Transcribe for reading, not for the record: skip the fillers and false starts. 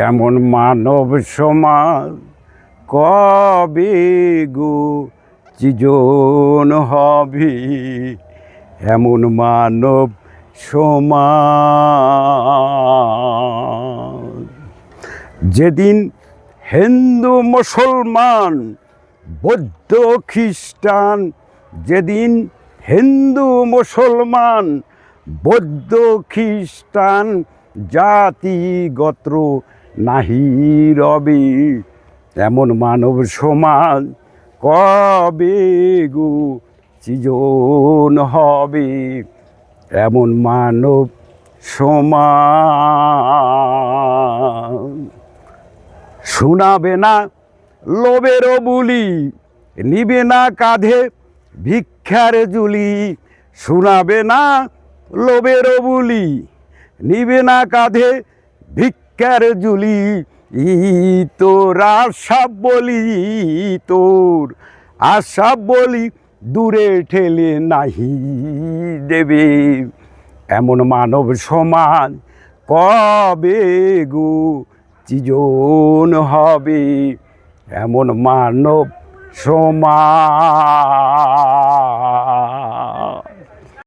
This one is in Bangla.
এমন মানব সমাজ কবে গো সৃজন হবে, এমন মানব সমাজ। যেদিন হিন্দু মুসলমান বৌদ্ধ খ্রিস্টান, যেদিন হিন্দু মুসলমান বৌদ্ধ খ্রিস্টান জাতি গোত্র নাহি রবে, এমন মানব সমাজ কবে গো সৃজন হবে, এমন মানব সমাজ। শোনাবে না লোভের বুলি, নিবে না কাঁধে ভিক্ষার ঝুলি, শোনাবে না লোভের বুলি, নিবে না কাঁধে ভিক্ষার ঝুলি। তোর আশা বলি, তোর আশা বলি দূরে ঠেলে নাহি দেবে, এমন মানব সমাজ কবে গো সৃজন হবে, এমন মানব সমাজ।